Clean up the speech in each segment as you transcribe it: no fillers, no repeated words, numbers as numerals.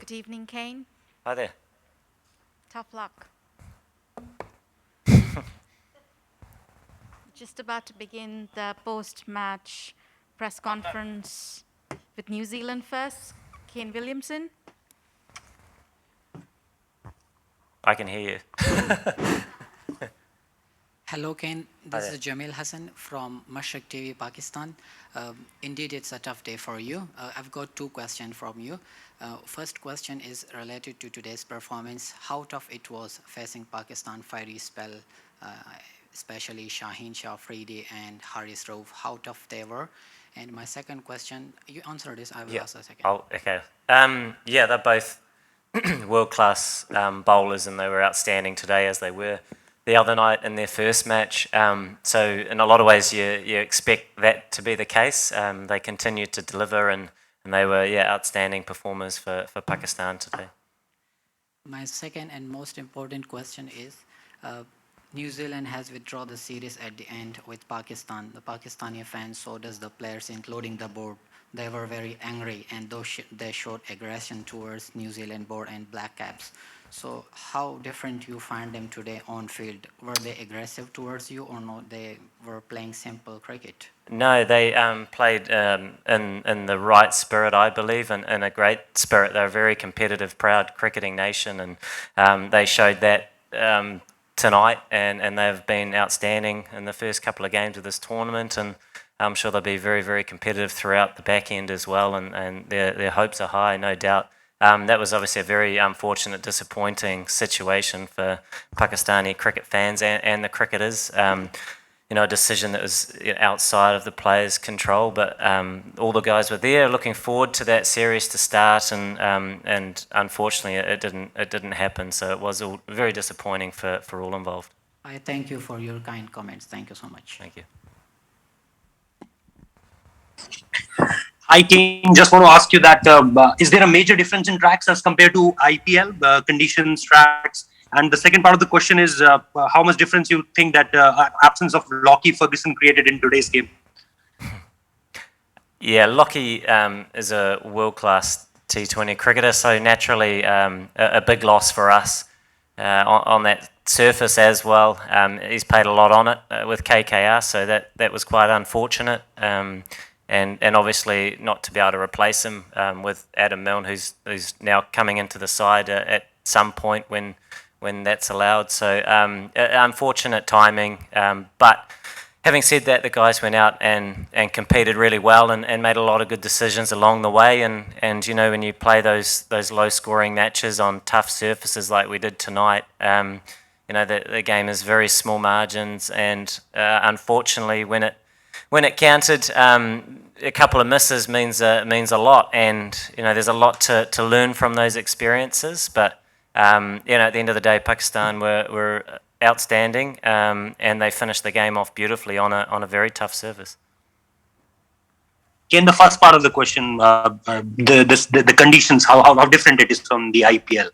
Good evening, Kane. Hi there. Tough luck. Just about to begin the post-match press conference with New Zealand first. Kane Williamson. I can hear you. Hello, Ken. Hi This there. is Jamil Hassan from Mashriq TV, Pakistan. Indeed, it's a tough day for you. I've got two questions from you. First question is related to today's performance. How tough it was facing Pakistan fiery spell, uh, especially Shaheen Shah Afridi and Haris Rauf. How tough they were. And my second question, you answer this. I will ask a second. Oh, okay. Yeah, they're both world-class bowlers, and they were outstanding today, as they were the other night in their first match. So in a lot of ways, you expect that to be the case. They continued to deliver, and they were outstanding performers for Pakistan today. My second and most important question is, New Zealand has withdrawn the series at the end with Pakistan. The Pakistani fans, so does the players, including the board. They were very angry, and they showed aggression towards New Zealand board and Black Caps. So how different you find them today on field? Were they aggressive towards you, or no? They were playing simple cricket? No, they played in the right spirit, I believe, and in a great spirit. They're a very competitive, proud cricketing nation, and they showed that tonight, and they've been outstanding in the first couple of games of this tournament, and I'm sure they'll be very, very competitive throughout the back end as well, and their hopes are high, no doubt. That was obviously a very unfortunate, disappointing situation for Pakistani cricket fans and the cricketers. A decision that was outside of the players' control, but all the guys were there, looking forward to that series to start, and unfortunately, it didn't happen. So it was all very disappointing for all involved. I thank you for your kind comments. Thank you so much. Thank you. Hi, Kane. Just want to ask you that is there a major difference in tracks as compared to IPL conditions, tracks? And the second part of the question is how much difference you think that absence of Lockie Ferguson created in today's game? Yeah, Lockie is a world-class T20 cricketer, so naturally a big loss for us on that surface as well. He's played a lot on it with KKR, so that was quite unfortunate. And obviously not to be able to replace him with Adam Milne, who's now coming into the side at some point when that's allowed. So unfortunate timing, but having said that, the guys went out and competed really well and made a lot of good decisions along the way. And when you play those low-scoring matches on tough surfaces like we did tonight, the game is very small margins, and unfortunately, when it counted, a couple of misses means a lot, and there's a lot to learn from those experiences. But at the end of the day, Pakistan were outstanding, and they finished the game off beautifully on a very tough surface. Ken, the first part of the question, the conditions, how different it is from the IPL?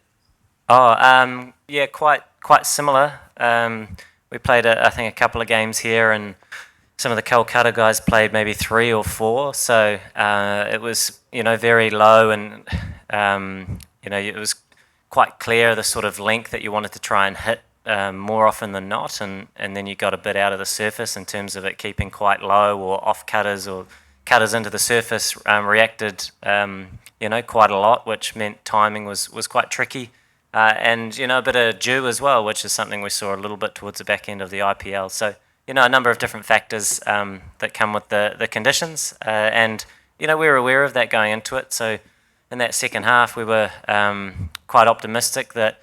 Oh, yeah, quite similar. We played, I think, a couple of games here, and some of the Kolkata guys played maybe 3 or 4. So it was, very low, and it was quite clear the sort of length that you wanted to try and hit more often than not, and then you got a bit out of the surface in terms of it keeping quite low, or off cutters or cutters into the surface reacted quite a lot, which meant timing was quite tricky, and a bit of dew as well, which is something we saw a little bit towards the back end of the IPL. So a number of different factors that come with the conditions, and we were aware of that going into it. So in that second half, we were quite optimistic that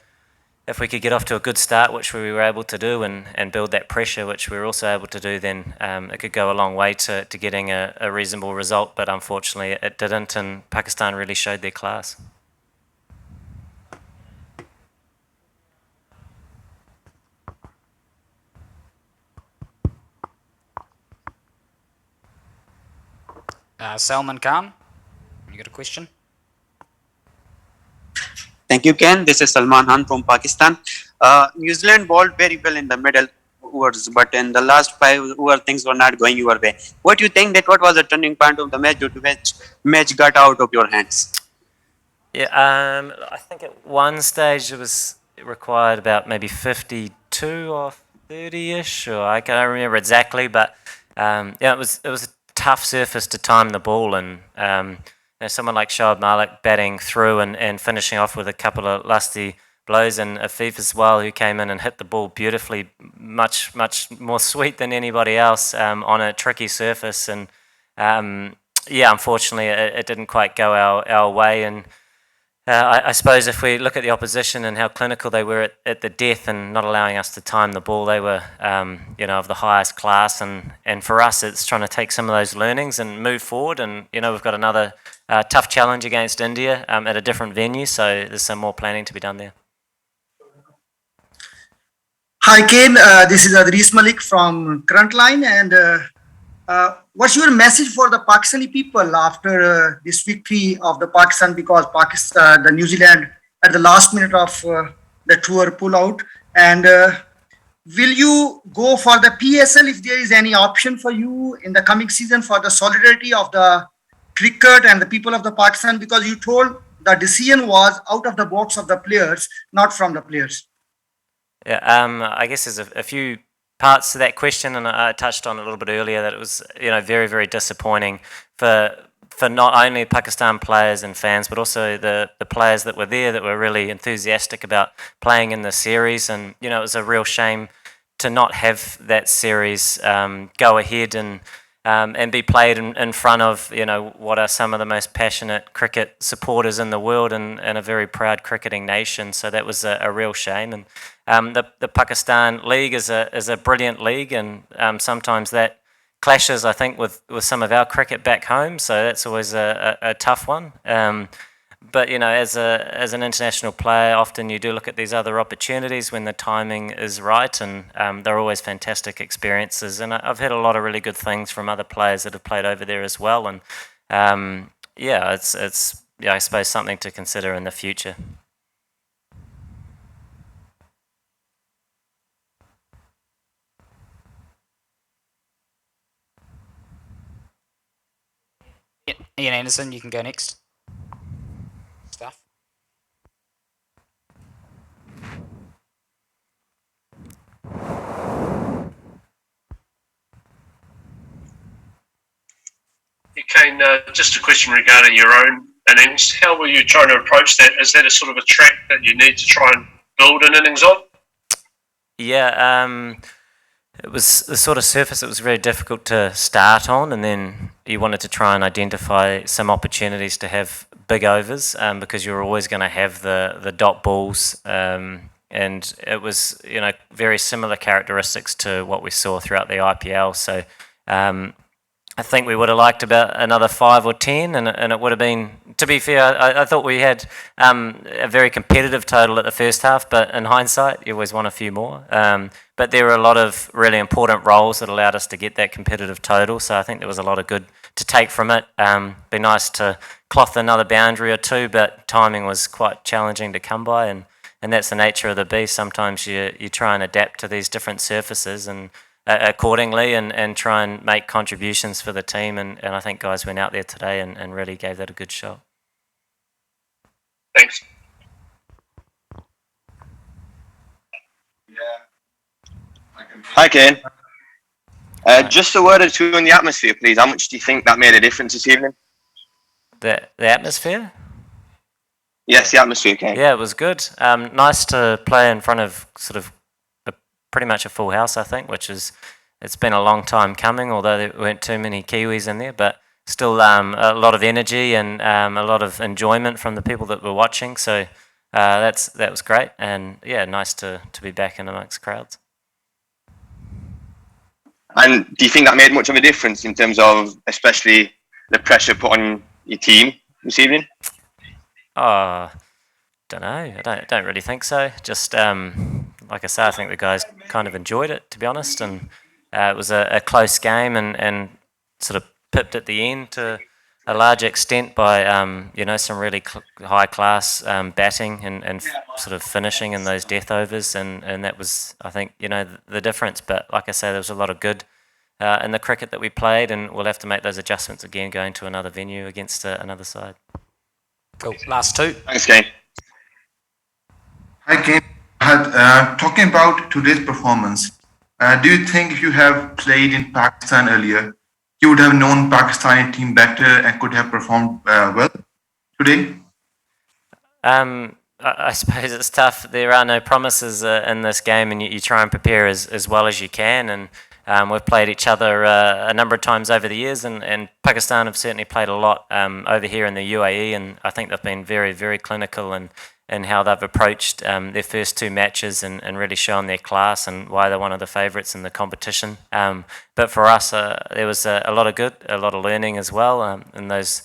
if we could get off to a good start, which we were able to do, and build that pressure, which we were also able to do, then it could go a long way to getting a reasonable result. But unfortunately, it didn't, and Pakistan really showed their class. Salman Khan, you got a question? Thank you, Ken. This is Salman Khan from Pakistan. New Zealand bowled very well in the middle overs, but in the last 5 overs, things were not going your way. What do you think that what was the turning point of the match due to which match got out of your hands? Yeah, I think at one stage it was required about maybe 52 or 30-ish, or I can't remember exactly, but yeah, it was a tough surface to time the ball, and someone like Shoaib Malik batting through and finishing off with a couple of lusty blows, and Afif as well, who came in and hit the ball beautifully, much more sweet than anybody else on a tricky surface, and yeah, unfortunately it didn't quite go our way, and I suppose if we look at the opposition and how clinical they were at the death and not allowing us to time the ball, they were, of the highest class. And for us, it's trying to take some of those learnings and move forward. And, we've got another tough challenge against India at a different venue. So there's some more planning to be done there. Hi, Kane. This is Adris Malik from Current Line. And what's your message for the Pakistani people after this victory of the Pakistan? Because the New Zealand at the last minute of the tour pull out. And will you go for the PSL if there is any option for you in the coming season for the solidarity of the cricket and the people of the Pakistan? Because you told the decision was out of the box of the players, not from the players. Yeah, I guess there's a few parts to that question, and I touched on it a little bit earlier that it was very, very disappointing for not only Pakistan players and fans, but also the players that were there that were really enthusiastic about playing in the series, and it was a real shame to not have that series go ahead and be played in front of what are some of the most passionate cricket supporters in the world and a very proud cricketing nation. So that was a real shame. And the Pakistan League is a brilliant league, and sometimes that clashes, I think, with some of our cricket back home. So that's always a tough one. But as an international player, often you do look at these other opportunities when the timing is right, and they're always fantastic experiences. And I've heard a lot of really good things from other players that have played over there as well. And it's I suppose something to consider in the future. Ian Anderson, you can go next. Stuff. Kane, just a question regarding your own innings. How were you trying to approach that? Is that a sort of a track that you need to try and build an innings on? Yeah, it was the sort of surface that was very difficult to start on, and then you wanted to try and identify some opportunities to have big overs because you were always going to have the dot balls, and it was very similar characteristics to what we saw throughout the IPL. So I think we would have liked about another 5 or 10, and it would have been, to be fair, I thought we had a very competitive total at the first half, but in hindsight, you always want a few more. But there were a lot of really important roles that allowed us to get that competitive total, so I think there was a lot of good to take from it. Be nice to cloth another boundary or two, but timing was quite challenging to come by, and that's the nature of the beast. Sometimes you try and adapt to these different surfaces and accordingly and try and make contributions for the team, and I think guys went out there today and really gave that a good shot. Thanks. Hi, Kane. Just a word or two on the atmosphere, please. How much do you think that made a difference this evening? The atmosphere? Yes, the atmosphere, Kane. Yeah, it was good. Nice to play in front of sort of pretty much a full house, I think, it's been a long time coming, although there weren't too many Kiwis in there, but still a lot of energy and a lot of enjoyment from the people that were watching. So that was great, and yeah, nice to be back in amongst crowds. And do you think that made much of a difference in terms of especially the pressure put on your team this evening? Oh, don't know. I don't really think so. Just like I say, I think the guys kind of enjoyed it, to be honest, and it was a close game and sort of pipped at the end to a large extent by some really high class batting and sort of finishing in those death overs, and that was, I think, the difference. But like I say, there was a lot of good in the cricket that we played, and we'll have to make those adjustments again going to another venue against another side. Cool. Last two. Thanks, Kane. Hi, Kane. Talking about today's performance, do you think if you have played in Pakistan earlier, you would have known Pakistani team better and could have performed well today? I suppose it's tough. There are no promises in this game, and you try and prepare as well as you can. And we've played each other a number of times over the years, and Pakistan have certainly played a lot over here in the UAE, and I think they've been very, very clinical in how they've approached their first two matches and really shown their class and why they're one of the favourites in the competition. But for us, there was a lot of good, a lot of learning as well, in those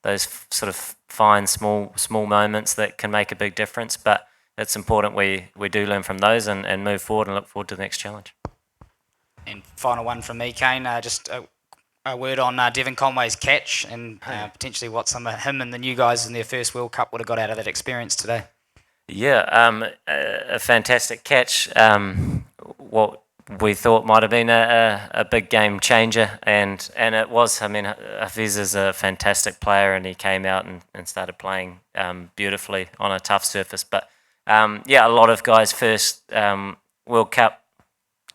sort of fine, small moments that can make a big difference. But it's important we do learn from those and move forward and look forward to the next challenge. And final one from me, Kane. Just a word on Devon Conway's catch and potentially what some of him and the new guys in their first World Cup would have got out of that experience today. Yeah, a fantastic catch. What we thought might have been a big game changer, and it was. I mean, Hafiz is a fantastic player, and he came out and started playing beautifully on a tough surface. But yeah, a lot of guys' first World Cup,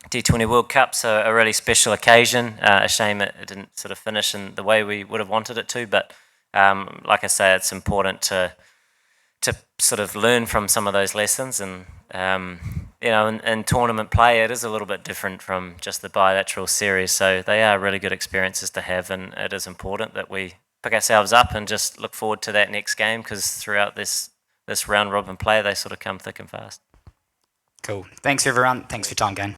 T20 World Cup, so a really special occasion. A shame it didn't sort of finish in the way we would have wanted it to, but like I say, it's important to sort of learn from some of those lessons. And you know, in tournament play, it is a little bit different from just the bilateral series, so they are really good experiences to have, and it is important that we pick ourselves up and just look forward to that next game, because throughout this round robin play, they sort of come thick and fast. Cool. Thanks everyone. Thanks for your time, Kane.